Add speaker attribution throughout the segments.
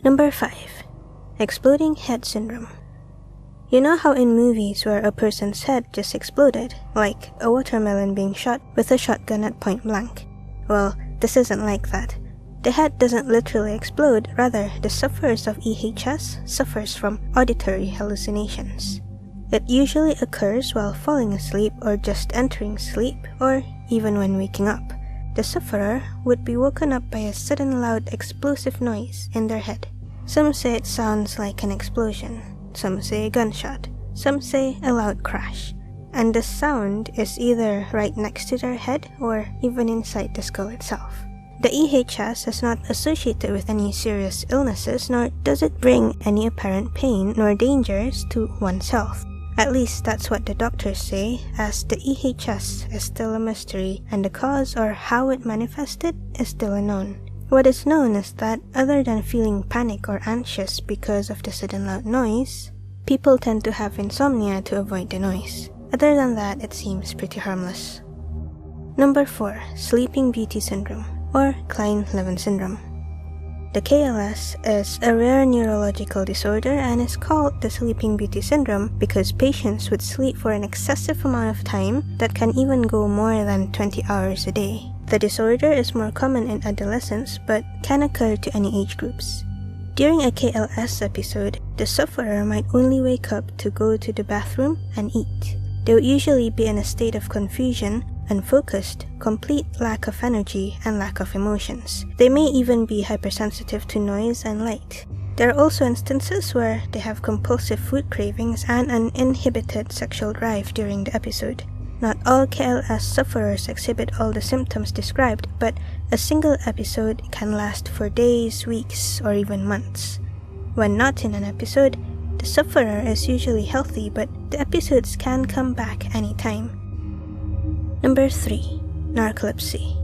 Speaker 1: Number 5. Exploding head syndrome. You know how in movies where a person's head just exploded, like a watermelon being shot with a shotgun at point blank? Well, this isn't like that. The head doesn't literally explode, rather the sufferers of EHS suffers from auditory hallucinations. It usually occurs while falling asleep or just entering sleep, or even when waking up. The sufferer would be woken up by a sudden loud explosive noise in their head. Some say it sounds like an explosion, some say a gunshot, some say a loud crash, and the sound is either right next to their head or even inside the skull itself. The EHS is not associated with any serious illnesses, nor does it bring any apparent pain nor dangers to one's health. At least that's what the doctors say, as the EHS is still a mystery and the cause or how it manifested is still unknown. What is known is that other than feeling panic or anxious because of the sudden loud noise, people tend to have insomnia to avoid the noise. Other than that, it seems pretty harmless. Number 4. Sleeping Beauty Syndrome, or Klein-Levin syndrome. The KLS is a rare neurological disorder and is called the Sleeping Beauty syndrome because patients would sleep for an excessive amount of time that can even go more than 20 hours a day. The disorder is more common in adolescents but can occur to any age groups. During a KLS episode, the sufferer might only wake up to go to the bathroom and eat. They would usually be in a state of confusion, unfocused, complete lack of energy, and lack of emotions. They may even be hypersensitive to noise and light. There are also instances where they have compulsive food cravings and an uninhibited sexual drive during the episode. Not all KLS sufferers exhibit all the symptoms described, but a single episode can last for days, weeks, or even months. When not in an episode, the sufferer is usually healthy, but the episodes can come back anytime. Number 3. Narcolepsy.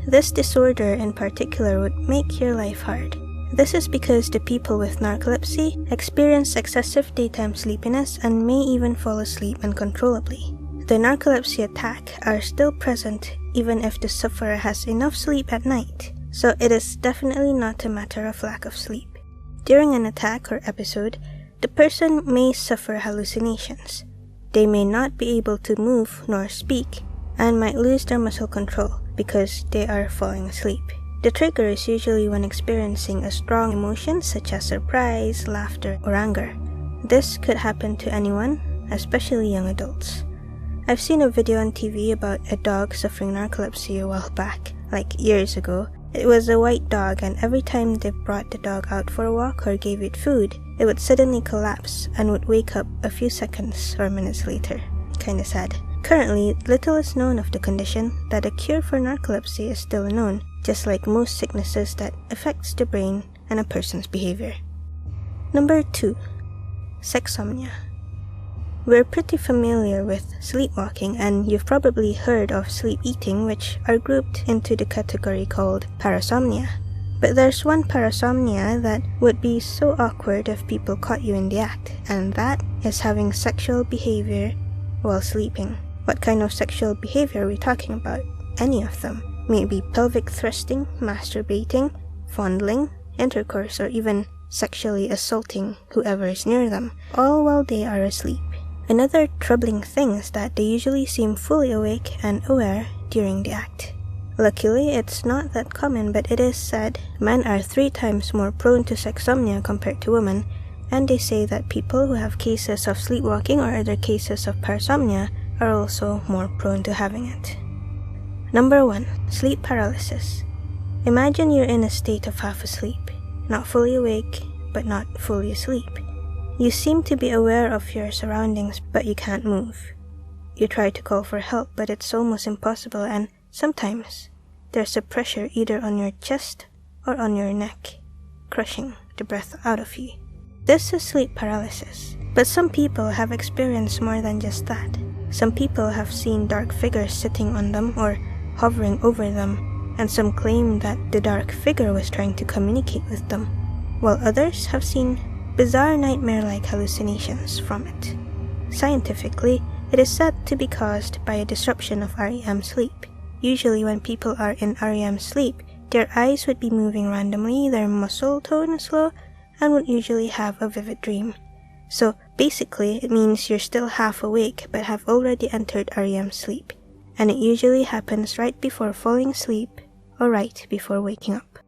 Speaker 1: This disorder in particular would make your life hard. This is because the people with narcolepsy experience excessive daytime sleepiness and may even fall asleep uncontrollably. The narcolepsy attack are still present even if the sufferer has enough sleep at night, so it is definitely not a matter of lack of sleep. During an attack or episode, the person may suffer hallucinations. They may not be able to move nor speak, and might lose their muscle control because they are falling asleep. The trigger is usually when experiencing a strong emotion such as surprise, laughter, or anger. This could happen to anyone, especially young adults. I've seen a video on TV about a dog suffering narcolepsy a while back, like years ago. It was a white dog, and every time they brought the dog out for a walk or gave it food, it would suddenly collapse and would wake up a few seconds or minutes later. Kinda sad. Currently, little is known of the condition, that a cure for narcolepsy is still unknown, just like most sicknesses that affects the brain and a person's behavior. Number 2. Sexsomnia. We're pretty familiar with sleepwalking, and you've probably heard of sleep eating, which are grouped into the category called Parasomnia. But there's one parasomnia that would be so awkward if people caught you in the act, and that is having sexual behavior while sleeping. What kind of sexual behavior are we talking about? Any of them. Maybe pelvic thrusting, masturbating, fondling, intercourse, or even sexually assaulting whoever is near them, all while they are asleep. Another troubling thing is that they usually seem fully awake and aware during the act. Luckily, it's not that common, but it is said men are 3 times more prone to sexsomnia compared to women, and they say that people who have cases of sleepwalking or other cases of parasomnia are also more prone to having it. Number 1. Sleep paralysis. Imagine you're in a state of half asleep, not fully awake, but not fully asleep. You seem to be aware of your surroundings, but you can't move. You try to call for help, but it's almost impossible, and sometimes there's a pressure either on your chest or on your neck, crushing the breath out of you. This is sleep paralysis, but some people have experienced more than just that. Some people have seen dark figures sitting on them or hovering over them, and some claim that the dark figure was trying to communicate with them, while others have seen bizarre nightmare-like hallucinations from it. Scientifically, it is said to be caused by a disruption of REM sleep. Usually when people are in REM sleep, their eyes would be moving randomly, their muscle tone is low, and would usually have a vivid dream. So basically, it means you're still half awake but have already entered REM sleep, and it usually happens right before falling asleep or right before waking up.